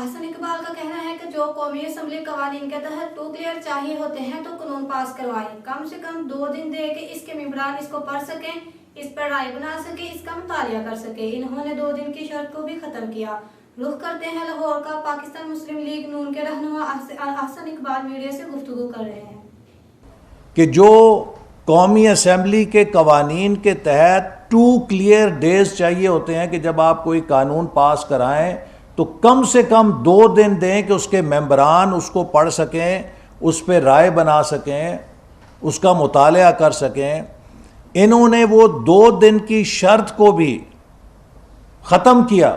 احسن اقبال کا کہنا ہے کہ جو قومی اسمبلی قوانین کے تحت 2 کلیئر چاہیے ہوتے ہیں تو قانون پاس کروائیں، کم سے کم 2 دن دے کہ اس کے ممبران اس کو پڑھ سکیں، اس پر رائے بنا سکیں، اس کا مطالعہ کر سکیں۔ انہوں نے 2 دن کی شرط کو بھی ختم کیا۔ رخ کرتے ہیں لاہور کا۔ پاکستان مسلم لیگ نون کے رہنما احسن اقبال میڈیا سے گفتگو کر رہے ہیں کہ جو قومی اسمبلی کے قوانین کے تحت 2 کلیئر ڈیز چاہیے ہوتے ہیں کہ جب آپ کوئی قانون پاس کرائیں تو کم سے کم 2 دن دیں کہ اس کے ممبران اس کو پڑھ سکیں، اس پہ رائے بنا سکیں، اس کا مطالعہ کر سکیں۔ انہوں نے وہ 2 دن کی شرط کو بھی ختم کیا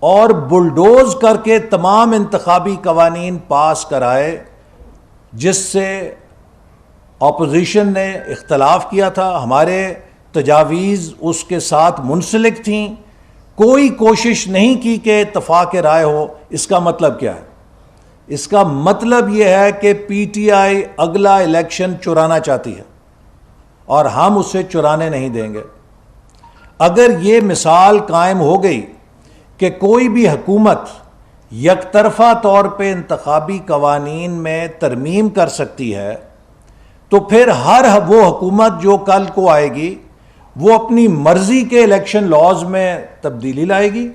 اور بلڈوز کر کے تمام انتخابی قوانین پاس کرائے، جس سے اپوزیشن نے اختلاف کیا تھا، ہمارے تجاویز اس کے ساتھ منسلک تھیں، کوئی کوشش نہیں کی کہ اتفاق رائے ہو۔ اس کا مطلب کیا ہے؟ اس کا مطلب یہ ہے کہ پی ٹی آئی اگلا الیکشن چرانا چاہتی ہے اور ہم اسے چرانے نہیں دیں گے۔ اگر یہ مثال قائم ہو گئی کہ کوئی بھی حکومت یک طرفہ طور پہ انتخابی قوانین میں ترمیم کر سکتی ہے تو پھر ہر وہ حکومت جو کل کو آئے گی وہ اپنی مرضی کے الیکشن لاز میں تبدیلی لائے گی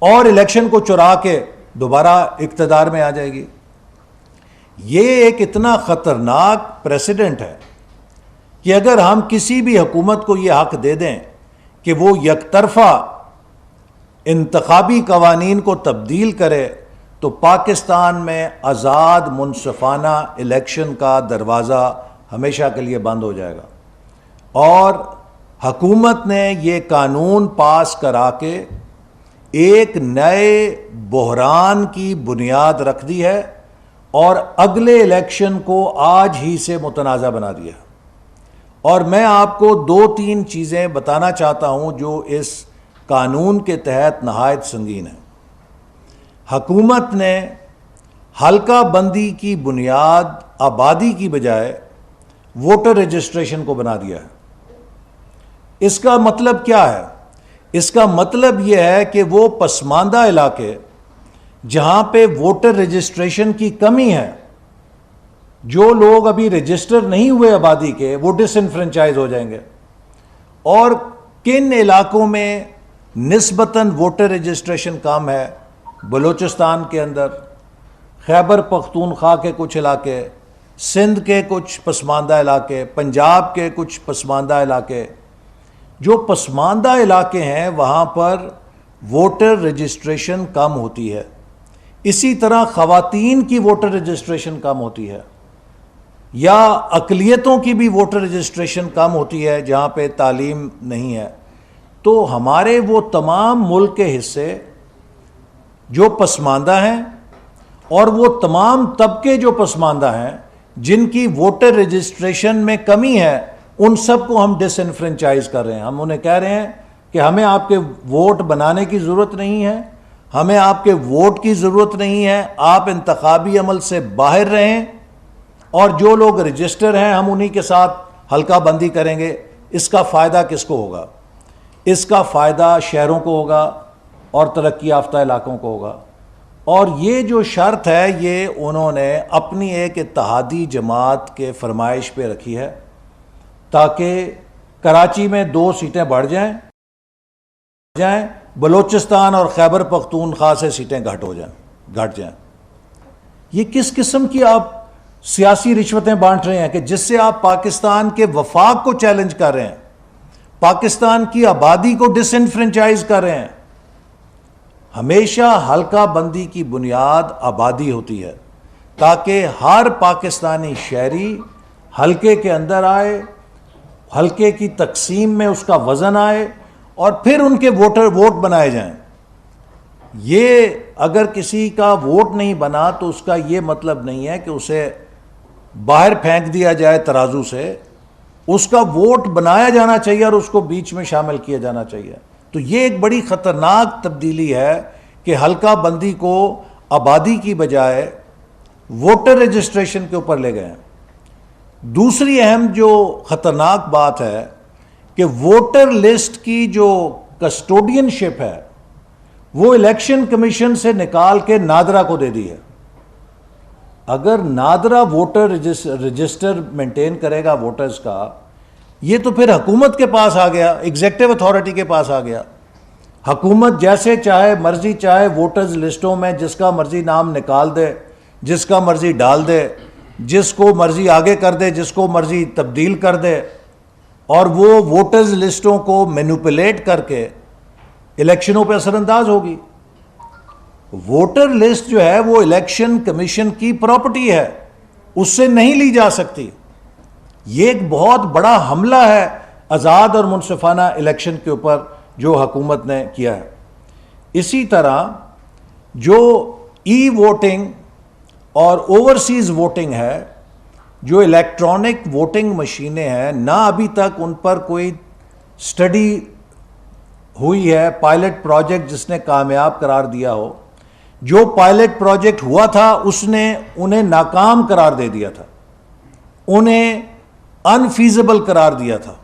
اور الیکشن کو چرا کے دوبارہ اقتدار میں آ جائے گی۔ یہ ایک اتنا خطرناک پریسیڈنٹ ہے کہ اگر ہم کسی بھی حکومت کو یہ حق دے دیں کہ وہ یک طرفہ انتخابی قوانین کو تبدیل کرے تو پاکستان میں آزاد منصفانہ الیکشن کا دروازہ ہمیشہ کے لیے بند ہو جائے گا۔ اور حکومت نے یہ قانون پاس کرا کے ایک نئے بحران کی بنیاد رکھ دی ہے اور اگلے الیکشن کو آج ہی سے متنازع بنا دیا ہے۔ اور میں آپ کو 2-3 چیزیں بتانا چاہتا ہوں جو اس قانون کے تحت نہایت سنگین ہیں۔ حکومت نے حلقہ بندی کی بنیاد آبادی کی بجائے ووٹر رجسٹریشن کو بنا دیا ہے۔ اس کا مطلب کیا ہے؟ اس کا مطلب یہ ہے کہ وہ پسماندہ علاقے جہاں پہ ووٹر رجسٹریشن کی کمی ہے، جو لوگ ابھی رجسٹر نہیں ہوئے آبادی کے، وہ ڈس انفرنچائز ہو جائیں گے۔ اور کن علاقوں میں نسبتاً ووٹر رجسٹریشن کم ہے؟ بلوچستان کے اندر، خیبر پختونخوا کے کچھ علاقے، سندھ کے کچھ پسماندہ علاقے، پنجاب کے کچھ پسماندہ علاقے۔ جو پسماندہ علاقے ہیں وہاں پر ووٹر رجسٹریشن کم ہوتی ہے۔ اسی طرح خواتین کی ووٹر رجسٹریشن کم ہوتی ہے، یا اقلیتوں کی بھی ووٹر رجسٹریشن کم ہوتی ہے جہاں پہ تعلیم نہیں ہے۔ تو ہمارے وہ تمام ملک کے حصے جو پسماندہ ہیں اور وہ تمام طبقے جو پسماندہ ہیں جن کی ووٹر رجسٹریشن میں کمی ہے، ان سب کو ہم ڈس انفرنچائز کر رہے ہیں۔ ہم انہیں کہہ رہے ہیں کہ ہمیں آپ کے ووٹ بنانے کی ضرورت نہیں ہے، ہمیں آپ کے ووٹ کی ضرورت نہیں ہے، آپ انتخابی عمل سے باہر رہیں، اور جو لوگ رجسٹر ہیں ہم انہی کے ساتھ حلقہ بندی کریں گے۔ اس کا فائدہ کس کو ہوگا؟ اس کا فائدہ شہروں کو ہوگا اور ترقی یافتہ علاقوں کو ہوگا۔ اور یہ جو شرط ہے یہ انہوں نے اپنی ایک اتحادی جماعت کے فرمائش پہ رکھی ہے تاکہ کراچی میں 2 سیٹیں بڑھ جائیں، بلوچستان اور خیبر پختونخوا سے سیٹیں گھٹ جائیں۔ یہ کس قسم کی آپ سیاسی رشوتیں بانٹ رہے ہیں کہ جس سے آپ پاکستان کے وفاق کو چیلنج کر رہے ہیں، پاکستان کی آبادی کو ڈس انفرنچائز کر رہے ہیں۔ ہمیشہ حلقہ بندی کی بنیاد آبادی ہوتی ہے تاکہ ہر پاکستانی شہری حلقے کے اندر آئے، حلقے کی تقسیم میں اس کا وزن آئے اور پھر ان کے ووٹ بنائے جائیں۔ یہ اگر کسی کا ووٹ نہیں بنا تو اس کا یہ مطلب نہیں ہے کہ اسے باہر پھینک دیا جائے ترازو سے، اس کا ووٹ بنایا جانا چاہیے اور اس کو بیچ میں شامل کیا جانا چاہیے۔ تو یہ ایک بڑی خطرناک تبدیلی ہے کہ حلقہ بندی کو آبادی کی بجائے ووٹر رجسٹریشن کے اوپر لے گئے ہیں۔ دوسری اہم جو خطرناک بات ہے کہ ووٹر لسٹ کی جو کسٹوڈین شپ ہے وہ الیکشن کمیشن سے نکال کے نادرا کو دے دی ہے. اگر نادرا ووٹر رجسٹر مینٹین کرے گا ووٹرز کا, یہ تو پھر حکومت کے پاس آ گیا, ایگزیکٹو اتھارٹی کے پاس آ گیا. حکومت جیسے چاہے مرضی چاہے ووٹرز لسٹوں میں جس کا مرضی نام نکال دے, جس کا مرضی ڈال دے, جس کو مرضی آگے کر دے, جس کو مرضی تبدیل کر دے, اور وہ ووٹرز لسٹوں کو مینوپولیٹ کر کے الیکشنوں پہ اثر انداز ہوگی. ووٹر لسٹ جو ہے وہ الیکشن کمیشن کی پراپرٹی ہے, اس سے نہیں لی جا سکتی. یہ ایک بہت بڑا حملہ ہے آزاد اور منصفانہ الیکشن کے اوپر جو حکومت نے کیا ہے. اسی طرح جو ای ووٹنگ اور اوورسیز ووٹنگ ہے, جو الیکٹرانک ووٹنگ مشینیں ہیں, نہ ابھی تک ان پر کوئی سٹڈی ہوئی ہے, پائلٹ پروجیکٹ جس نے کامیاب قرار دیا ہو. جو پائلٹ پروجیکٹ ہوا تھا اس نے انہیں ناکام قرار دے دیا تھا, انہیں انفیزیبل قرار دیا تھا.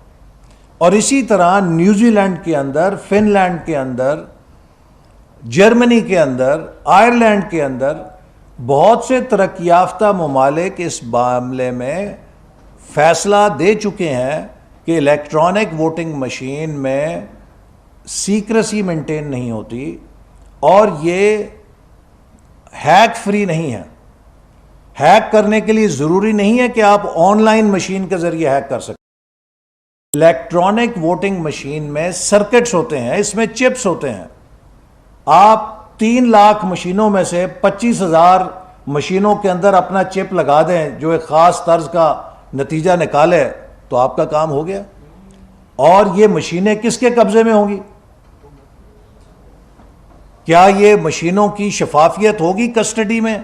اور اسی طرح نیوزی لینڈ کے اندر, فن لینڈ کے اندر, جرمنی کے اندر, آئرلینڈ کے اندر بہت سے ترقی یافتہ ممالک اس معاملے میں فیصلہ دے چکے ہیں کہ الیکٹرانک ووٹنگ مشین میں سیکریسی مینٹین نہیں ہوتی اور یہ ہیک فری نہیں ہے. ہیک کرنے کے لیے ضروری نہیں ہے کہ آپ آن لائن مشین کے ذریعے ہیک کر سکیں. الیکٹرانک ووٹنگ مشین میں سرکٹس ہوتے ہیں, اس میں چپس ہوتے ہیں. آپ 3 لاکھ مشینوں میں سے 25,000 مشینوں کے اندر اپنا چپ لگا دیں جو ایک خاص طرز کا نتیجہ نکالے تو آپ کا کام ہو گیا. اور یہ مشینیں کس کے قبضے میں ہوں گی؟ کیا یہ مشینوں کی شفافیت ہوگی کسٹڈی میں؟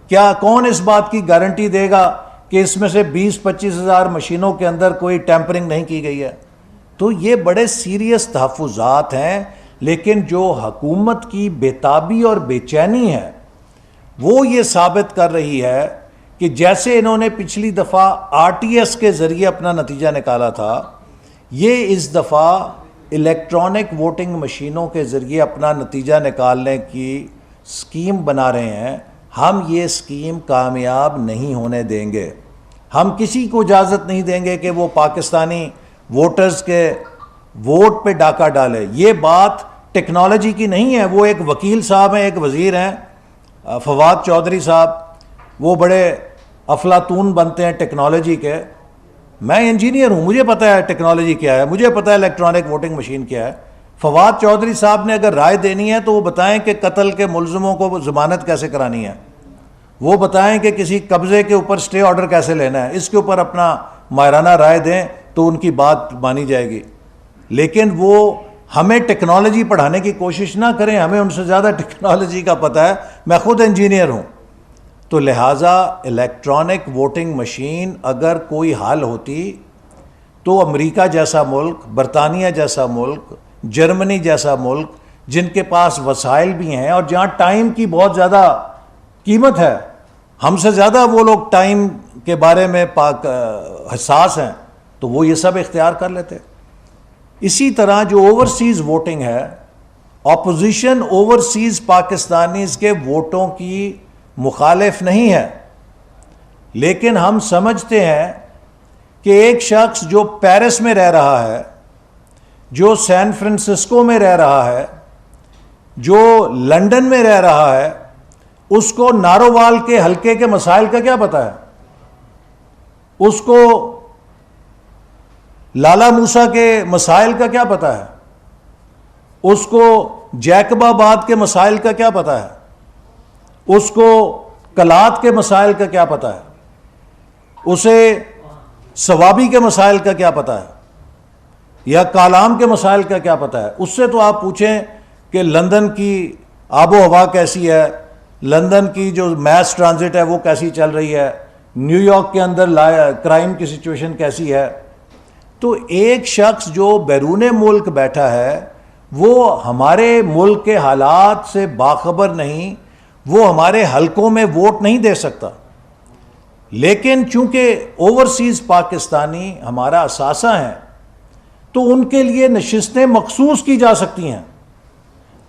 کیا کون اس بات کی گارنٹی دے گا کہ اس میں سے 20-25 ہزار مشینوں کے اندر کوئی ٹیمپرنگ نہیں کی گئی ہے؟ تو یہ بڑے سیریس تحفظات ہیں. لیکن جو حکومت کی بےتابی اور بے چینی ہے وہ یہ ثابت کر رہی ہے کہ جیسے انہوں نے پچھلی دفعہ RTS کے ذریعے اپنا نتیجہ نکالا تھا, یہ اس دفعہ الیکٹرانک ووٹنگ مشینوں کے ذریعے اپنا نتیجہ نکالنے کی سکیم بنا رہے ہیں. ہم یہ سکیم کامیاب نہیں ہونے دیں گے. ہم کسی کو اجازت نہیں دیں گے کہ وہ پاکستانی ووٹرز کے ووٹ پہ ڈاکہ ڈالے. یہ بات ٹیکنالوجی کی نہیں ہے. وہ ایک وکیل صاحب ہیں, ایک وزیر ہیں فواد چودھری صاحب, وہ بڑے افلاطون بنتے ہیں ٹیکنالوجی کے. میں انجینئر ہوں, مجھے پتہ ہے ٹیکنالوجی کیا ہے, مجھے پتہ ہے الیکٹرانک ووٹنگ مشین کیا ہے. فواد چودھری صاحب نے اگر رائے دینی ہے تو وہ بتائیں کہ قتل کے ملزموں کو ضمانت کیسے کرانی ہے, وہ بتائیں کہ کسی قبضے کے اوپر سٹے آرڈر کیسے لینا ہے. اس کے اوپر اپنا ماہرانہ رائے دیں تو ان کی بات مانی جائے گی. لیکن وہ ہمیں ٹیکنالوجی پڑھانے کی کوشش نہ کریں, ہمیں ان سے زیادہ ٹیکنالوجی کا پتہ ہے. میں خود انجینئر ہوں. تو لہٰذا الیکٹرانک ووٹنگ مشین اگر کوئی حل ہوتی تو امریکہ جیسا ملک, برطانیہ جیسا ملک, جرمنی جیسا ملک جن کے پاس وسائل بھی ہیں اور جہاں ٹائم کی بہت زیادہ قیمت ہے, ہم سے زیادہ وہ لوگ ٹائم کے بارے میں حساس ہیں, تو وہ یہ سب اختیار کر لیتے. اسی طرح جو اوورسیز ووٹنگ ہے, اپوزیشن اوورسیز پاکستانیز کے ووٹوں کی مخالف نہیں ہے, لیکن ہم سمجھتے ہیں کہ ایک شخص جو پیرس میں رہ رہا ہے, جو سین فرانسسکو میں رہ رہا ہے, جو لندن میں رہ رہا ہے, اس کو نارووال کے حلقے کے مسائل کا کیا پتہ ہے؟ اس کو لالا موسیٰ کے مسائل کا کیا پتہ ہے؟ اس کو جیکب آباد کے مسائل کا کیا پتہ ہے؟ اس کو کلات کے مسائل کا کیا پتہ ہے؟ اسے ثوابی کے مسائل کا کیا پتہ ہے؟ یا کالام کے مسائل کا کیا پتہ ہے؟ اس سے تو آپ پوچھیں کہ لندن کی آب و ہوا کیسی ہے, لندن کی جو میس ٹرانزٹ ہے وہ کیسی چل رہی ہے, نیو یارک کے اندر کرائم کی سچویشن کیسی ہے. تو ایک شخص جو بیرون ملک بیٹھا ہے وہ ہمارے ملک کے حالات سے باخبر نہیں, وہ ہمارے حلقوں میں ووٹ نہیں دے سکتا. لیکن چونکہ اوورسیز پاکستانی ہمارا اثاثہ ہیں تو ان کے لیے نشستیں مخصوص کی جا سکتی ہیں.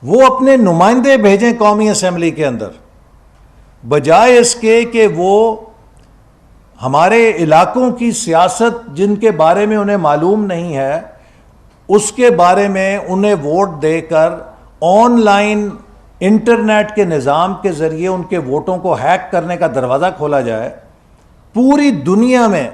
وہ اپنے نمائندے بھیجیں قومی اسمبلی کے اندر، بجائے اس کے کہ وہ ہمارے علاقوں کی سیاست جن کے بارے میں انہیں معلوم نہیں ہے اس کے بارے میں انہیں ووٹ دے کر آن لائن انٹرنیٹ کے نظام کے ذریعے ان کے ووٹوں کو ہیک کرنے کا دروازہ کھولا جائے۔ پوری دنیا میں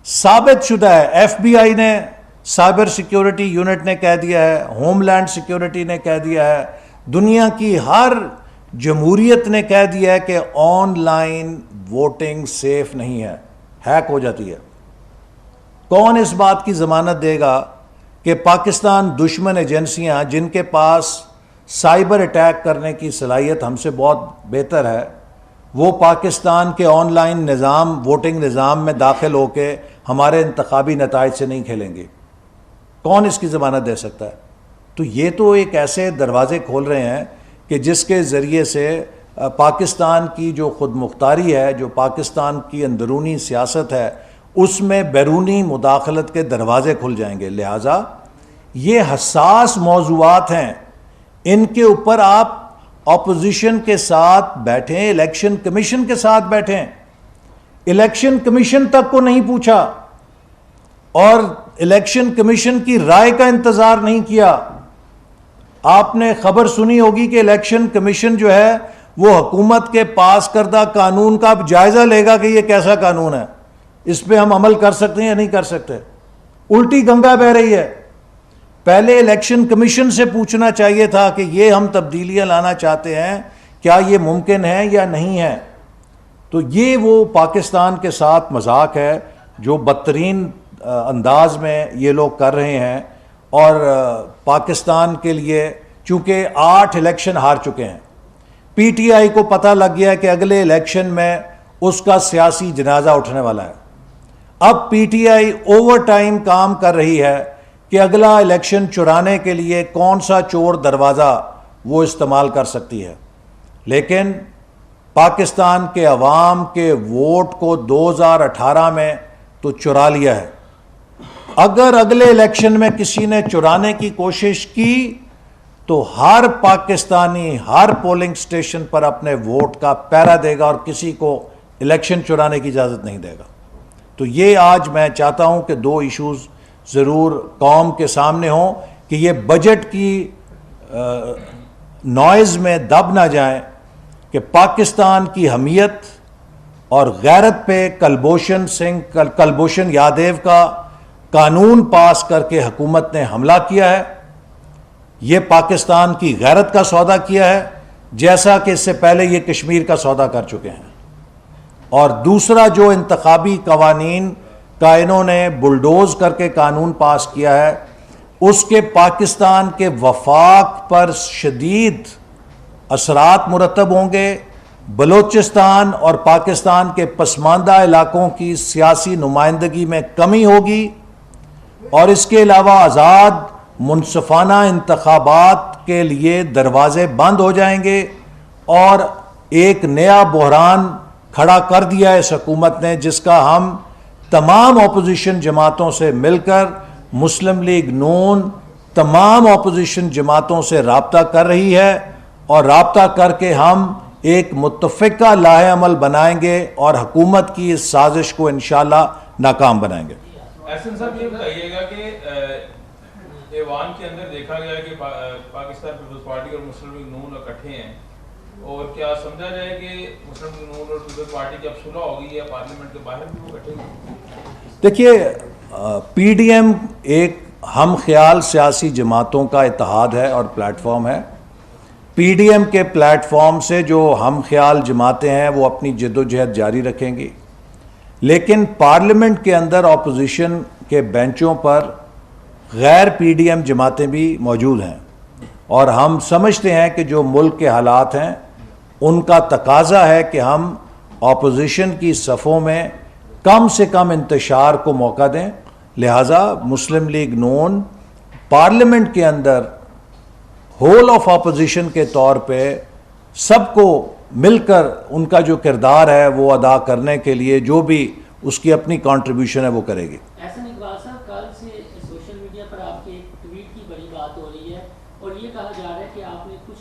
ثابت شدہ ہے، ایف بی آئی نے، سائبر سیکیورٹی یونٹ نے کہہ دیا ہے، ہوم لینڈ سیکیورٹی نے کہہ دیا ہے، دنیا کی ہر جمہوریت نے کہہ دیا ہے کہ آن لائن ووٹنگ سیف نہیں ہے، ہیک ہو جاتی ہے۔ کون اس بات کی ضمانت دے گا کہ پاکستان دشمن ایجنسیاں جن کے پاس سائبر اٹیک کرنے کی صلاحیت ہم سے بہت بہتر ہے، وہ پاکستان کے آن لائن نظام، ووٹنگ نظام میں داخل ہو کے ہمارے انتخابی نتائج سے نہیں کھیلیں گے؟ کون اس کی ضمانت دے سکتا ہے؟ تو یہ تو ایک ایسے دروازے کھول رہے ہیں کہ جس کے ذریعے سے پاکستان کی جو خود مختاری ہے، جو پاکستان کی اندرونی سیاست ہے، اس میں بیرونی مداخلت کے دروازے کھل جائیں گے۔ لہٰذا یہ حساس موضوعات ہیں، ان کے اوپر آپ اپوزیشن کے ساتھ بیٹھیں، الیکشن کمیشن کے ساتھ بیٹھیں۔ الیکشن کمیشن تک کو نہیں پوچھا اور الیکشن کمیشن کی رائے کا انتظار نہیں کیا۔ آپ نے خبر سنی ہوگی کہ الیکشن کمیشن جو ہے وہ حکومت کے پاس کردہ قانون کا اب جائزہ لے گا کہ یہ کیسا قانون ہے، اس پہ ہم عمل کر سکتے ہیں یا نہیں کر سکتے۔ الٹی گنگا بہہ رہی ہے۔ پہلے الیکشن کمیشن سے پوچھنا چاہیے تھا کہ یہ ہم تبدیلیاں لانا چاہتے ہیں، کیا یہ ممکن ہے یا نہیں ہے۔ تو یہ وہ پاکستان کے ساتھ مذاق ہے جو بدترین انداز میں یہ لوگ کر رہے ہیں، اور پاکستان کے لیے چونکہ 8 الیکشن ہار چکے ہیں، پی ٹی آئی کو پتہ لگ گیا کہ اگلے الیکشن میں اس کا سیاسی جنازہ اٹھنے والا ہے۔ اب P T I overtime کام کر رہی ہے کہ اگلا الیکشن چرانے کے لیے کون سا چور دروازہ وہ استعمال کر سکتی ہے، لیکن پاکستان کے عوام کے ووٹ کو 2018 میں تو چرا لیا ہے۔ اگر اگلے الیکشن میں کسی نے چرانے کی کوشش کی تو ہر پاکستانی ہر پولنگ سٹیشن پر اپنے ووٹ کا پہرا دے گا اور کسی کو الیکشن چرانے کی اجازت نہیں دے گا۔ تو یہ آج میں چاہتا ہوں کہ 2 ایشوز ضرور قوم کے سامنے ہوں کہ یہ بجٹ کی نوائز میں دب نہ جائیں کہ پاکستان کی حمیت اور غیرت پہ کلبھوشن یادیو کا قانون پاس کر کے حکومت نے حملہ کیا ہے۔ یہ پاکستان کی غیرت کا سودا کیا ہے، جیسا کہ اس سے پہلے یہ کشمیر کا سودا کر چکے ہیں۔ اور دوسرا جو انتخابی قوانین کا انہوں نے بلڈوز کر کے قانون پاس کیا ہے، اس کے پاکستان کے وفاق پر شدید اثرات مرتب ہوں گے۔ بلوچستان اور پاکستان کے پسماندہ علاقوں کی سیاسی نمائندگی میں کمی ہوگی، اور اس کے علاوہ آزاد منصفانہ انتخابات کے لیے دروازے بند ہو جائیں گے، اور ایک نیا بحران کھڑا کر دیا ہے اس حکومت نے، جس کا ہم تمام اپوزیشن جماعتوں سے مل کر، مسلم لیگ نون تمام اپوزیشن جماعتوں سے رابطہ کر رہی ہے، اور رابطہ کر کے ہم ایک متفقہ لاہ عمل بنائیں گے اور حکومت کی اس سازش کو انشاءاللہ ناکام بنائیں گے۔ احسن صاحب یہ بتائیے گا کہ ایوان کے اندر دیکھا گیا کہ پاکستان پیپلز پارٹی اور مسلم لیگ نون اکٹھے ہیں، اور کیا سمجھا جائے کہ مسلم لیگ نون اور پیپلز پارٹی کی اب صلح ہو گئی ہے، پارلیمنٹ کے باہر بھی وہ اکٹھے ہیں؟ دیکھیے، پی ڈی ایم ایک ہم خیال سیاسی جماعتوں کا اتحاد ہے اور پلیٹ فارم ہے۔ پی ڈی ایم کے پلیٹ فارم سے جو ہم خیال جماعتیں ہیں وہ اپنی جد و جہد جاری رکھیں گی، لیکن پارلیمنٹ کے اندر اپوزیشن کے بینچوں پر غیر پی ڈی ایم جماعتیں بھی موجود ہیں، اور ہم سمجھتے ہیں کہ جو ملک کے حالات ہیں ان کا تقاضا ہے کہ ہم اپوزیشن کی صفوں میں کم سے کم انتشار کو موقع دیں۔ لہٰذا مسلم لیگ نون پارلیمنٹ کے اندر ہول آف اپوزیشن کے طور پہ سب کو مل کر ان کا جو کردار ہے وہ ادا کرنے کے لیے جو بھی اس کی اپنی کنٹریبیوشن ہے وہ کرے گی۔ احسن اقبال صاحب، کل سے سوشل میڈیا پر آپ کے ایک ٹویٹ کی بڑی بات ہو رہی ہے، اور یہ کہا جا رہا ہے کہ آپ نے کچھ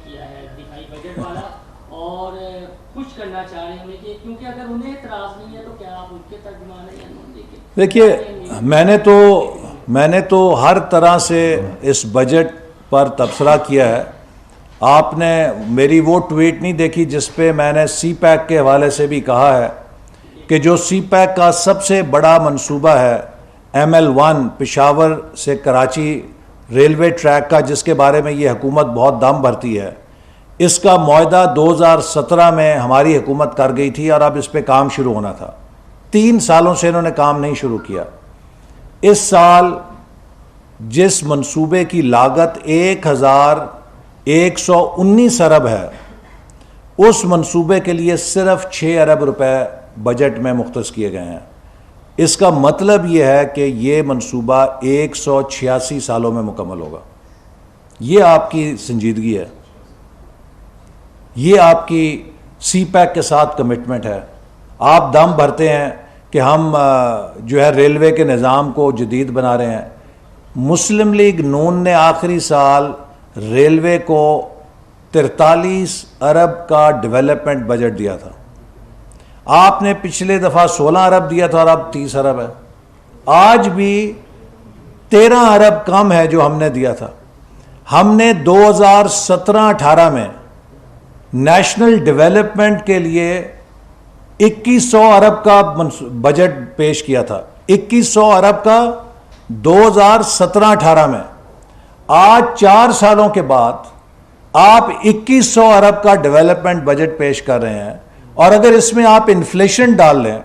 کیا ہے دفاعی بجٹ والا, اور خوش کرنا چاہ رہے ہیں انہیں کہ کیونکہ اگر انہیں اعتراض نہیں ہے تو کیا آپ ان کے ترجمان ہیں یا نون لیگ کے؟ دیکھیے میں نے تو ہر طرح سے اس بجٹ پر تبصرہ کیا ہے. آپ نے میری وہ ٹویٹ نہیں دیکھی جس پہ میں نے سی پیک کے حوالے سے بھی کہا ہے کہ جو سی پیک کا سب سے بڑا منصوبہ ہے ML1 پشاور سے کراچی ریلوے ٹریک کا, جس کے بارے میں یہ حکومت بہت دم بھرتی ہے, اس کا معاہدہ 2017 میں ہماری حکومت کر گئی تھی اور اب اس پہ کام شروع ہونا تھا. 3 سالوں سے انہوں نے کام نہیں شروع کیا. اس سال جس منصوبے کی لاگت 1119 ارب ہے, اس منصوبے کے لیے صرف 6 ارب روپے بجٹ میں مختص کیے گئے ہیں. اس کا مطلب یہ ہے کہ یہ منصوبہ 186 سالوں میں مکمل ہوگا. یہ آپ کی سنجیدگی ہے, یہ آپ کی سی پیک کے ساتھ کمٹمنٹ ہے. آپ دم بھرتے ہیں کہ ہم جو ہے ریلوے کے نظام کو جدید بنا رہے ہیں. مسلم لیگ نون نے آخری سال ریلوے کو 43 ارب کا ڈیولپمنٹ بجٹ دیا تھا. آپ نے پچھلے دفعہ 16 ارب دیا تھا اور اب 30 ارب ہے. آج بھی 13 ارب کم ہے جو ہم نے دیا تھا. ہم نے 2017-18 میں نیشنل ڈیولپمنٹ کے لیے 2100 ارب کا بجٹ پیش کیا تھا. 2100 ارب کا 2017-18 میں. آج 4 سالوں کے بعد آپ 2100 ارب کا ڈیولپمنٹ بجٹ پیش کر رہے ہیں, اور اگر اس میں آپ انفلیشن ڈال لیں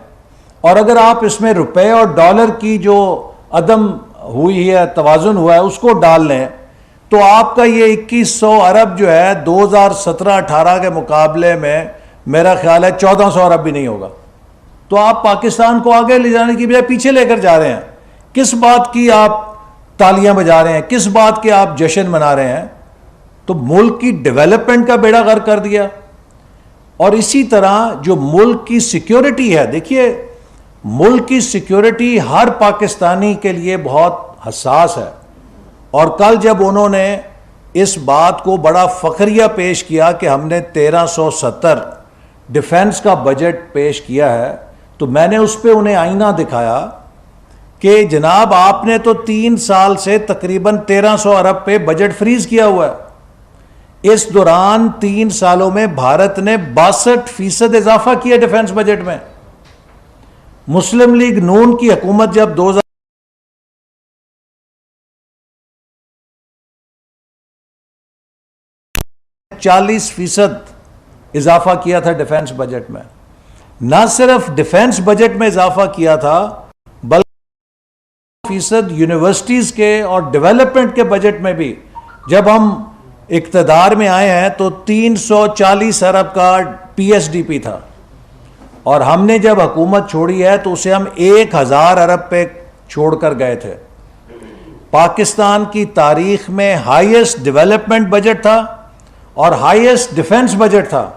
اور اگر آپ اس میں روپے اور ڈالر کی جو عدم ہوئی ہے, توازن ہوا ہے, اس کو ڈال لیں, تو آپ کا یہ 2100 ارب جو ہے 2017-18 کے مقابلے میں میرا خیال ہے 1400 ارب بھی نہیں ہوگا. تو آپ پاکستان کو آگے لے جانے کی بجائے پیچھے لے کر جا رہے ہیں. کس بات کی آپ تالیاں بجا رہے ہیں, کس بات کے آپ جشن منا رہے ہیں؟ تو ملک کی ڈیولپمنٹ کا بیڑا غرق کر دیا. اور اسی طرح جو ملک کی سیکیورٹی ہے, دیکھیے ملک کی سیکیورٹی ہر پاکستانی کے لیے بہت حساس ہے. اور کل جب انہوں نے اس بات کو بڑا فخریہ پیش کیا کہ ہم نے 1370 ڈیفنس کا بجٹ پیش کیا ہے, تو میں نے اس پہ انہیں آئینہ دکھایا کہ جناب آپ نے تو 3 سال سے تقریباً 1300 ارب پہ بجٹ فریز کیا ہوا ہے. اس دوران 3 سالوں میں بھارت نے 62% اضافہ کیا ڈیفنس بجٹ میں. مسلم لیگ نون کی حکومت جب 40% اضافہ کیا تھا ڈیفنس بجٹ میں. نہ صرف ڈیفنس بجٹ میں اضافہ کیا تھا بلکہ 40% یونیورسٹیز کے اور ڈیولپمنٹ کے بجٹ میں بھی. جب ہم اقتدار میں آئے ہیں تو 340 ارب کا PSDP تھا, اور ہم نے جب حکومت چھوڑی ہے تو اسے ہم 1000 ارب پہ چھوڑ کر گئے تھے. پاکستان کی تاریخ میں ہائیسٹ ڈیولپمنٹ بجٹ تھا اور ہائیسٹ ڈیفنس بجٹ تھا.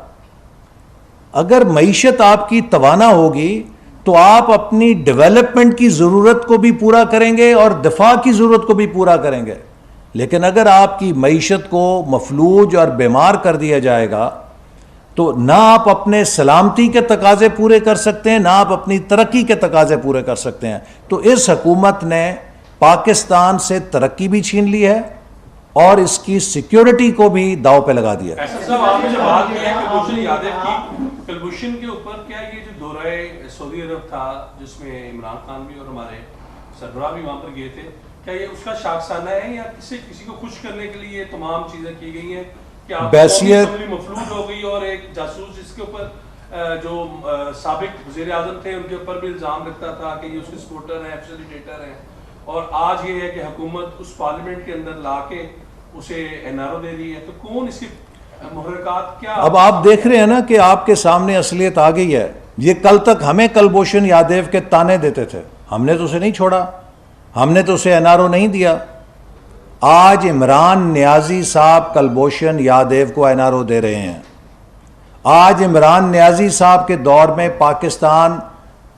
اگر معیشت آپ کی توانا ہوگی تو آپ اپنی ڈیولپمنٹ کی ضرورت کو بھی پورا کریں گے اور دفاع کی ضرورت کو بھی پورا کریں گے. لیکن اگر آپ کی معیشت کو مفلوج اور بیمار کر دیا جائے گا تو نہ آپ اپنے سلامتی کے تقاضے پورے کر سکتے ہیں, نہ آپ اپنی ترقی کے تقاضے پورے کر سکتے ہیں. تو اس حکومت نے پاکستان سے ترقی بھی چھین لی ہے اور اس کی سیکیورٹی کو بھی داؤ پہ لگا دیا. آپ نے جو بات کی ہے کلبھوشن یادو کی, کلبھوشن کے اوپر کیا یہ جو دورہ سعودی عرب تھا جس میں عمران خان بھی اور ہمارے سربراہ بھی وہاں پر گئے تھے, کیا یہ اس کا شاخسانہ ہے یا کسی کو خوش کرنے کے لیے تمام چیزیں کی گئی ہیں کہ آپ اسمبلی مفلوج ہو گئی اور ایک جاسوس جس کے اوپر جو سابق وزیر اعظم تھے ان کے اوپر بھی الزام لگتا تھا کہ یہ اس کے سپورٹر ہیں, فیسیلیٹیٹر ہیں, اور آج یہ ہے کہ حکومت اس پارلیمنٹ کے اندر لا کے اسے NRO دے دی ہے. تو کون اس کی محرکات کیا؟ اب آپ دیکھ رہے ہیں نا کہ آپ کے سامنے اصلیت آ گئی ہے. یہ کل تک ہمیں کلبھوشن یادو کے تانے دیتے تھے, ہم نے تو اسے نہیں چھوڑا, ہم نے تو اسے NRO نہیں دیا. آج عمران نیازی صاحب کلبھوشن یادو کو NRO دے رہے ہیں. آج عمران نیازی صاحب کے دور میں پاکستان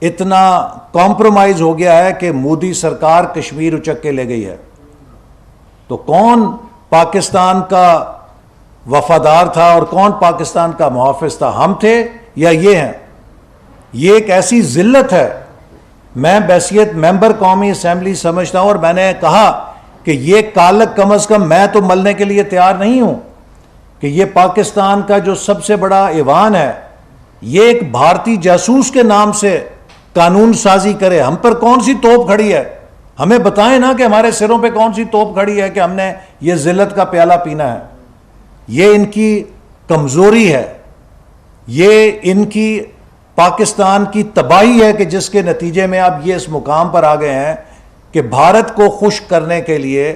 اتنا کمپرومائز ہو گیا ہے کہ مودی سرکار کشمیر اچک کے لے گئی ہے. تو کون پاکستان کا وفادار تھا اور کون پاکستان کا محافظ تھا، ہم تھے یا یہ ہیں؟ یہ ایک ایسی ذلت ہے. میں بحیثیت ممبر قومی اسمبلی سمجھتا ہوں، اور میں نے کہا کہ یہ کالک کم از کم میں تو ملنے کے لیے تیار نہیں ہوں کہ یہ پاکستان کا جو سب سے بڑا ایوان ہے یہ ایک بھارتی جاسوس کے نام سے قانون سازی کرے. ہم پر کون سی توپ کھڑی ہے؟ ہمیں بتائیں نا کہ ہمارے سروں پہ کون سی توپ کھڑی ہے کہ ہم نے یہ ذلت کا پیالہ پینا ہے. یہ ان کی کمزوری ہے، یہ ان کی پاکستان کی تباہی ہے کہ جس کے نتیجے میں اب یہ اس مقام پر آ گئے ہیں کہ بھارت کو خوش کرنے کے لیے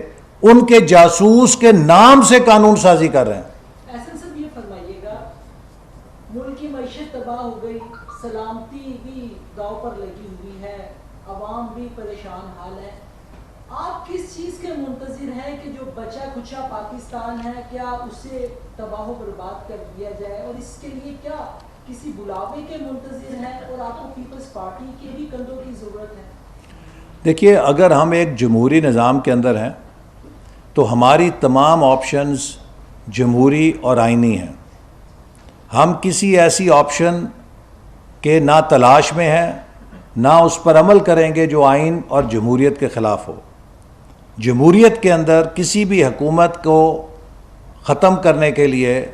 ان کے جاسوس کے نام سے قانون سازی کر رہے ہیں. احسن صاحب یہ فرمائیے گا، ملک کی معیشت تباہ ہو گئی، سلامتی بھی داؤ پر لگی ہوئی ہے، عوام بھی پریشان حال ہے، آپ کس چیز کے منتظر ہیں کہ جو بچا کچا پاکستان ہے کیا اسے تباہ و برباد کر دیا جائے، اور اس کے لیے کیا کسی بلاوے کے منتظر ہیں، اور آپ کو پیپلز پارٹی کے بھی کندھوں کی ضرورت ہے؟ دیکھیے، اگر ہم ایک جمہوری نظام کے اندر ہیں تو ہماری تمام آپشنز جمہوری اور آئینی ہیں. ہم کسی ایسی آپشن کے نہ تلاش میں ہیں نہ اس پر عمل کریں گے جو آئین اور جمہوریت کے خلاف ہو. جمہوریت کے اندر کسی بھی حکومت کو ختم کرنے کے لیے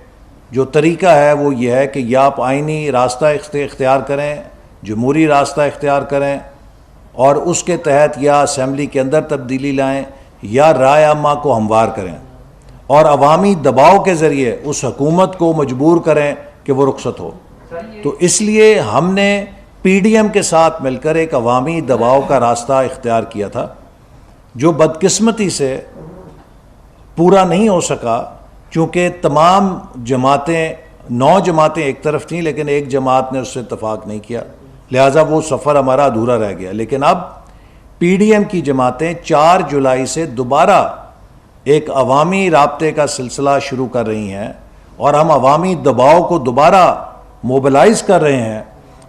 جو طریقہ ہے وہ یہ ہے کہ یا آپ آئینی راستہ اختیار کریں، جمہوری راستہ اختیار کریں، اور اس کے تحت یا اسمبلی کے اندر تبدیلی لائیں یا رائے عامہ کو ہموار کریں اور عوامی دباؤ کے ذریعے اس حکومت کو مجبور کریں کہ وہ رخصت ہو. تو اس لیے ہم نے پی ڈی ایم کے ساتھ مل کر ایک عوامی دباؤ کا راستہ اختیار کیا تھا جو بدقسمتی سے پورا نہیں ہو سکا، چونکہ تمام جماعتیں 9 جماعتیں ایک طرف تھیں لیکن ایک جماعت نے اس سے اتفاق نہیں کیا، لہٰذا وہ سفر ہمارا ادھورا رہ گیا. لیکن اب پی ڈی ایم کی جماعتیں 4 جولائی سے دوبارہ ایک عوامی رابطے کا سلسلہ شروع کر رہی ہیں اور ہم عوامی دباؤ کو دوبارہ موبلائز کر رہے ہیں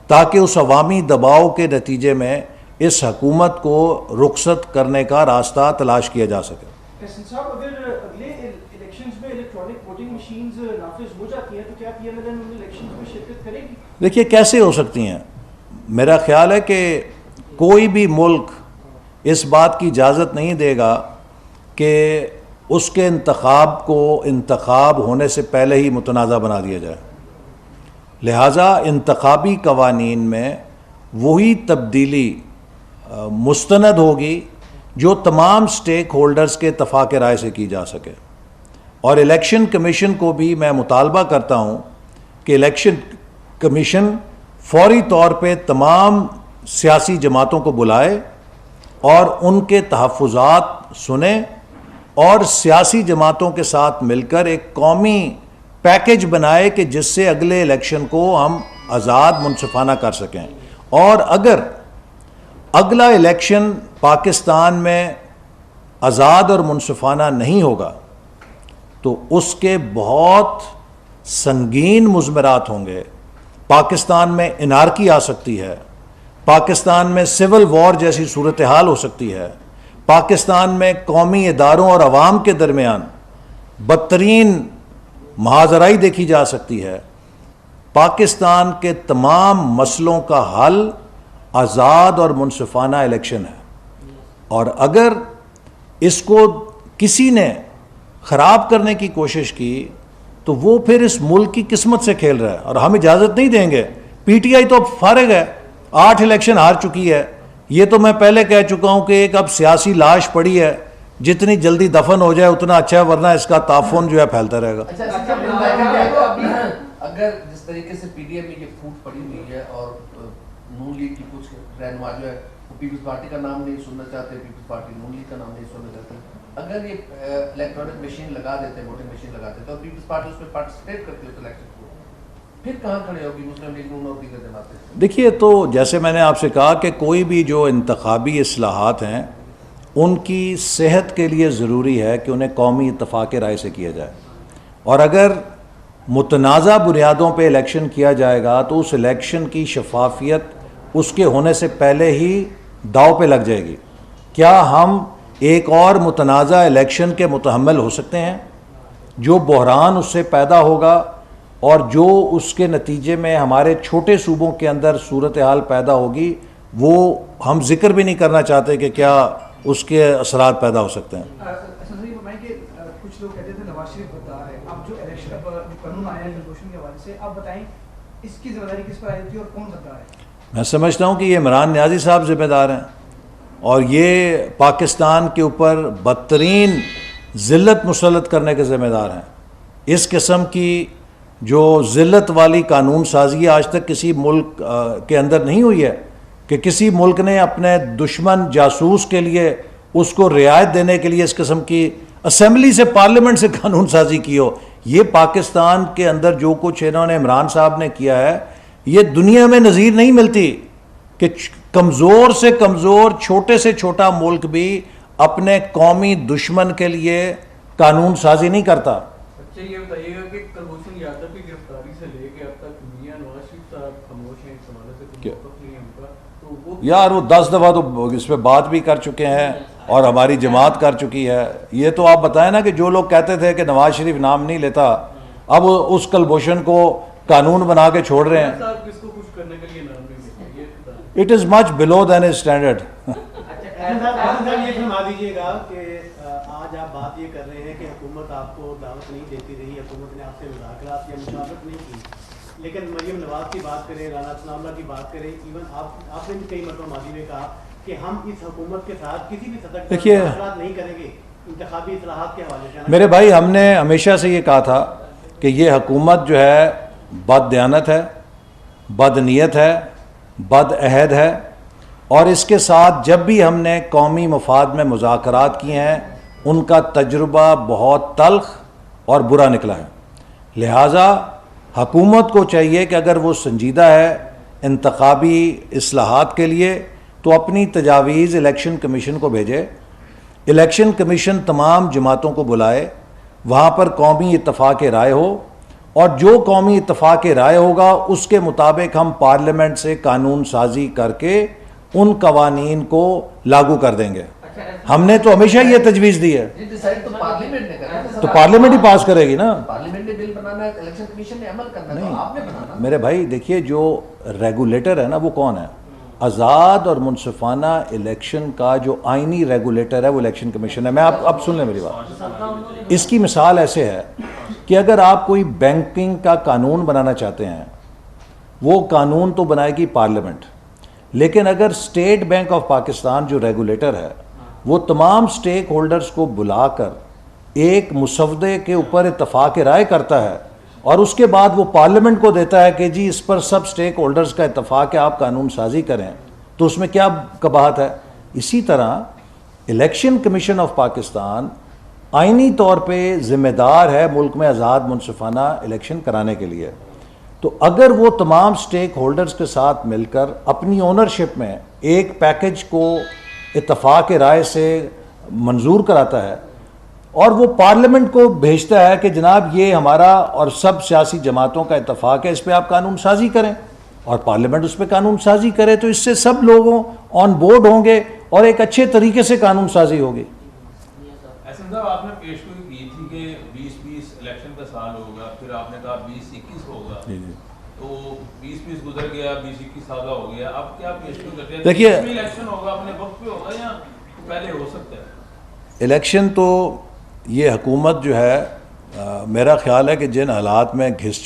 تاکہ اس عوامی دباؤ کے نتیجے میں اس حکومت کو رخصت کرنے کا راستہ تلاش کیا جا سکے. احسن صاحب، اگر اگلے الیکشنز میں الیکٹرانک ووٹنگ مشینز نافذ ہو جاتی ہیں تو کیا پی ایم ایل این ان الیکشنز میں شرکت کرے گی؟ دیکھیے کیسے ہو سکتی ہیں. میرا خیال ہے کہ کوئی بھی ملک اس بات کی اجازت نہیں دے گا کہ اس کے انتخاب کو انتخاب ہونے سے پہلے ہی متنازع بنا دیا جائے. لہٰذا انتخابی قوانین میں وہی تبدیلی مستند ہوگی جو تمام سٹیک ہولڈرز کے اتفاق رائے سے کی جا سکے. اور الیکشن کمیشن کو بھی میں مطالبہ کرتا ہوں کہ الیکشن کمیشن فوری طور پہ تمام سیاسی جماعتوں کو بلائے اور ان کے تحفظات سنیں اور سیاسی جماعتوں کے ساتھ مل کر ایک قومی پیکج بنائے کہ جس سے اگلے الیکشن کو ہم آزاد منصفانہ کر سکیں. اور اگر اگلا الیکشن پاکستان میں آزاد اور منصفانہ نہیں ہوگا تو اس کے بہت سنگین مضمرات ہوں گے. پاکستان میں انارکی آ سکتی ہے، پاکستان میں سول وار جیسی صورتحال ہو سکتی ہے، پاکستان میں قومی اداروں اور عوام کے درمیان بدترین مہاجرائی دیکھی جا سکتی ہے. پاکستان کے تمام مسئلوں کا حل آزاد اور منصفانہ الیکشن ہے، اور اگر اس کو کسی نے خراب کرنے کی کوشش کی تو وہ پھر اس ملک کی قسمت سے کھیل رہا ہے اور ہم اجازت نہیں دیں گے. پی ٹی آئی تو اب فارغ ہے، 8 الیکشن ہار چکی ہے. یہ تو میں پہلے کہہ چکا ہوں کہ ایک اب سیاسی لاش پڑی ہے، جتنی جلدی دفن ہو جائے اتنا اچھا ہے، ورنہ اس کا تعفن جو ہے پھیلتا رہے گا. اگر جس طریقے سے پی ڈی ایم میں یہ پھوٹ پڑی ہوئی ہے اور نون لیگ کی کچھ رہنما جو ہے وہ پیپلز پارٹی کا نام نہیں سننا چاہتے، پیپلز پارٹی نون لیگ کا نام نہیں سننا چاہتے، اگر یہ الیکٹرانک مشین لگا دیتے ہیں، ووٹنگ مشین لگا دیتے ہیں اور پیپلز پارٹی اس میں پارٹیسپیٹ کرتی ہے اس الیکشن کو، پھر کہاں کھڑے ہوگی مسلم لیگ نون اور دیگر جماعتیں؟ دیکھیے، تو جیسے میں نے آپ سے کہا کہ کوئی بھی جو انتخابی اصلاحات ہیں ان کی صحت کے لیے ضروری ہے کہ انہیں قومی اتفاق رائے سے کیا جائے، اور اگر متنازع بنیادوں پہ الیکشن کیا جائے گا تو اس الیکشن کی شفافیت اس کے ہونے سے پہلے ہی داؤ پہ لگ جائے گی. کیا ہم ایک اور متنازع الیکشن کے متحمل ہو سکتے ہیں؟ جو بحران اس سے پیدا ہوگا اور جو اس کے نتیجے میں ہمارے چھوٹے صوبوں کے اندر صورتحال پیدا ہوگی وہ ہم ذکر بھی نہیں کرنا چاہتے کہ کیا اس کے اثرات پیدا ہو سکتے ہیں. کچھ لوگ کہتے تھے نواز شریف غدار ہے. اب جو الیکشن قانون آیا ہے کنسٹیٹیوشن کے حوالے سے آپ بتائیں اس کی ذمہ داری کس پر آئی تھی اور کون غدار ہے؟ میں سمجھتا ہوں کہ یہ عمران نیازی صاحب ذمہ دار ہیں اور یہ پاکستان کے اوپر بدترین ذلت مسلط کرنے کے ذمہ دار ہیں. اس قسم کی جو ذلت والی قانون سازی آج تک کسی ملک کے اندر نہیں ہوئی ہے کہ کسی ملک نے اپنے دشمن جاسوس کے لیے اس کو رعایت دینے کے لیے اس قسم کی اسمبلی سے پارلیمنٹ سے قانون سازی کی ہو. یہ پاکستان کے اندر جو کچھ انہوں نے عمران صاحب نے کیا ہے یہ دنیا میں نظیر نہیں ملتی کہ کمزور سے کمزور چھوٹے سے چھوٹا ملک بھی اپنے قومی دشمن کے لیے قانون سازی نہیں کرتا. اچھا یہ بتائیے گا کہ کلبھوشن یادو کی گرفتاری سے لے کے اب تک میاں نواز شریف صاحب خاموش ہیں اس حوالے سے کوئی موقف نہیں ہے ان کا تو وہ یار وہ 10 دفعہ تو اس پہ بات بھی کر چکے ہیں اور ہماری جماعت کر چکی ہے. یہ تو آپ بتائیں نا کہ جو لوگ کہتے تھے کہ نواز شریف نام نہیں لیتا اب اس کلبھوشن کو قانون بنا کے چھوڑ رہے ہیں. صاحب کس کو کچھ کرنے کے لیے نام نہیں لیتے یہ بتائیں. It is much below than a standard. یہ فرما دیجیے گا کہ آج آپ بات یہ کر رہے ہیں کہ حکومت آپ کو دعوت نہیں دیتی رہی, حکومت نے آپ سے مذاکرات یا مشاورت نہیں کی, لیکن مریم نواز کی بات کریں, رانا ثناء اللہ کی بات کریں, ایون آپ نے بھی کئی مرتبہ ماضی میں کہا کہ ہم اس حکومت کے ساتھ کسی بھی سطح پر مذاکرات نہیں کریں گے انتخابی اصلاحات کے حوالے سے. میرے بھائی ہم نے ہمیشہ سے یہ کہا تھا کہ یہ حکومت جو ہے بد دیانت ہے, بد نیت ہے, بد عہد ہے اور اس کے ساتھ جب بھی ہم نے قومی مفاد میں مذاکرات کیے ہیں ان کا تجربہ بہت تلخ اور برا نکلا ہے. لہٰذا حکومت کو چاہیے کہ اگر وہ سنجیدہ ہے انتخابی اصلاحات کے لیے تو اپنی تجاویز الیکشن کمیشن کو بھیجے. الیکشن کمیشن تمام جماعتوں کو بلائے, وہاں پر قومی اتفاق رائے ہو اور جو قومی اتفاق رائے ہوگا اس کے مطابق ہم پارلیمنٹ سے قانون سازی کر کے ان قوانین کو لاگو کر دیں گے. ہم نے تو ہمیشہ یہ تجویز دی ہے. تو پارلیمنٹ نے کرنا, تو پارلیمنٹ ہی پاس کرے گی نا. پارلیمنٹ نے بل بنانا ہے, الیکشن کمیشن نے عمل کرنا ہے, تو آپ نے بنانا. میرے بھائی دیکھیے جو ریگولیٹر ہے نا وہ کون ہے؟ آزاد اور منصفانہ الیکشن کا جو آئینی ریگولیٹر ہے وہ الیکشن کمیشن ہے. میں اب سن لیں میری بات. اس کی مثال ایسے ہے کہ اگر آپ کوئی بینکنگ کا قانون بنانا چاہتے ہیں وہ قانون تو بنائے گی پارلیمنٹ, لیکن اگر اسٹیٹ بینک آف پاکستان جو ریگولیٹر ہے وہ تمام سٹیک ہولڈرز کو بلا کر ایک مسودے کے اوپر اتفاق رائے کرتا ہے اور اس کے بعد وہ پارلیمنٹ کو دیتا ہے کہ جی اس پر سب سٹیک ہولڈرز کا اتفاق ہے آپ قانون سازی کریں, تو اس میں کیا قباحت ہے؟ اسی طرح الیکشن کمیشن آف پاکستان آئینی طور پہ ذمہ دار ہے ملک میں آزاد منصفانہ الیکشن کرانے کے لیے. تو اگر وہ تمام سٹیک ہولڈرز کے ساتھ مل کر اپنی اونرشپ میں ایک پیکج کو اتفاق رائے سے منظور کراتا ہے اور وہ پارلیمنٹ کو بھیجتا ہے کہ جناب یہ ہمارا اور سب سیاسی جماعتوں کا اتفاق ہے, اس پہ آپ قانون سازی کریں, اور پارلیمنٹ اس پہ قانون سازی کرے تو اس سے سب لوگوں آن بورڈ ہوں گے اور ایک اچھے طریقے سے قانون سازی ہوگی. احسن صاحب آپ نے پیش گوئی کی تھی کہ 2020 الیکشن کا سال ہوگا, پھر آپ نے کہا 2021 ہوگا, تو 2020 گزر گیا, 2021 سالہ ہو گیا, اب کیا پیش گوئی کرتے ہیں؟ دیکھیے الیکشن ہوگا اپنے وقت پہ ہوگا یا پہلے ہو سکتا ہے؟ الیکشن تو یہ حکومت جو ہے میرا خیال ہے کہ جن حالات میں پھنس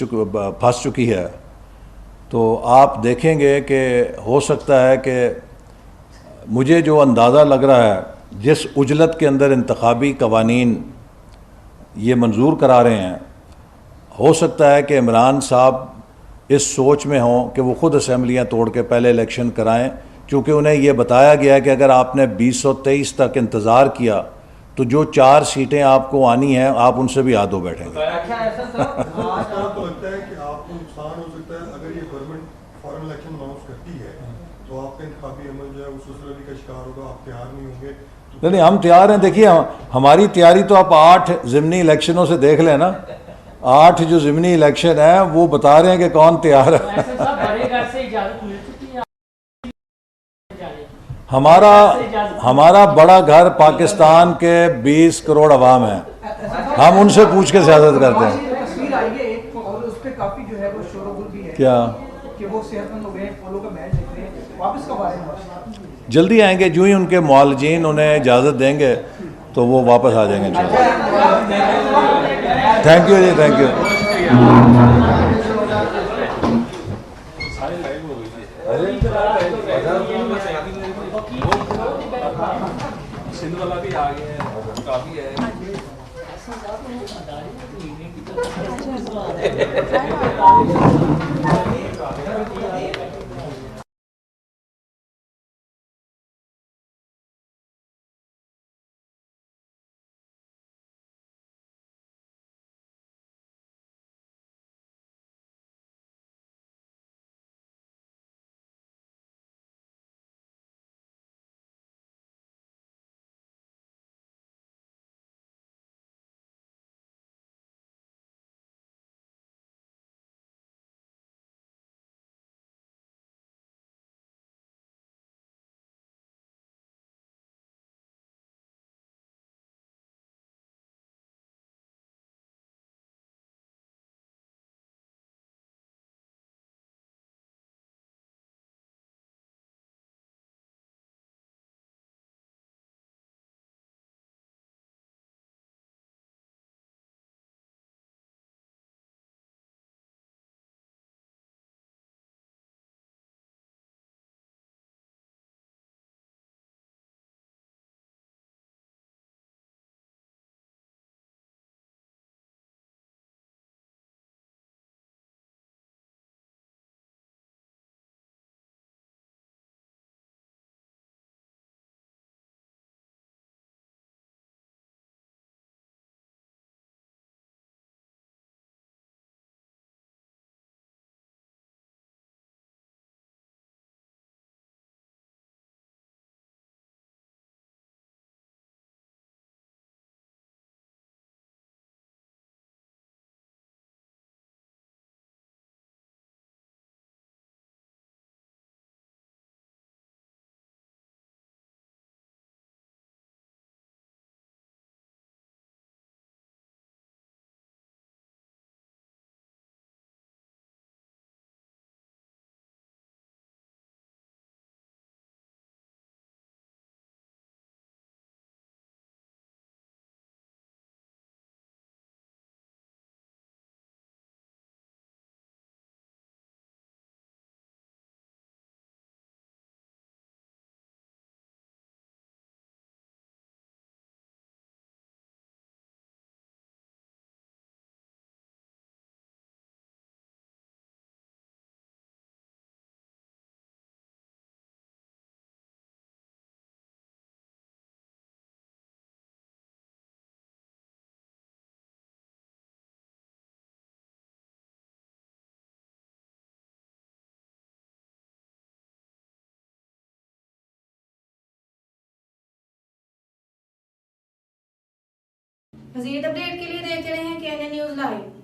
چکی ہے تو آپ دیکھیں گے کہ ہو سکتا ہے کہ مجھے جو اندازہ لگ رہا ہے جس عجلت کے اندر انتخابی قوانین یہ منظور کرا رہے ہیں, ہو سکتا ہے کہ عمران صاحب اس سوچ میں ہوں کہ وہ خود اسمبلیاں توڑ کے پہلے الیکشن کرائیں, چونکہ انہیں یہ بتایا گیا ہے کہ اگر آپ نے 2023 تک انتظار کیا تو جو 4 سیٹیں آپ کو آنی ہیں آپ ان سے بھی ہاتھ دھو بیٹھیں گے. تو لگتا ہے کہ آپ کو نقصان ہو سکتا ہے اگر یہ گورنمنٹ فارن الیکشن اناؤنس کرتی ہے تو آپ کا انتخابی عمل جو ہے اس سسرالی کا شکار ہوگا, آپ تیار نہیں ہوں گے. نہیں ہم تیار ہیں. دیکھیے ہماری تیاری تو آپ 8 ضمنی الیکشنوں سے دیکھ لیں نا, 8 جو ضمنی الیکشن ہیں وہ بتا رہے ہیں کہ کون تیار ہے. ہمارا بڑا گھر پاکستان کے 20 کروڑ عوام ہیں, ہم ان سے پوچھ کے سیاست کرتے ہیں. تصویر آئی ہے ایک اور اس پہ کافی جو ہے وہ شور و غل بھی ہے کیا کہ وہ صحت مند ہو گئے ہیں, پولو کا میچ دیکھ رہے ہیں, واپس کب آ رہے ہیں؟ جلدی آئیں گے, جو ہی ان کے معالجین انہیں اجازت دیں گے تو وہ واپس آ جائیں گے انشاءاللہ. Thank you ji, thank you. Sindh والا بھی آ گیا ہے, کافی ہے. مزید اپڈیٹ کے لیے دیکھتے رہیں KNN نیوز لائیو.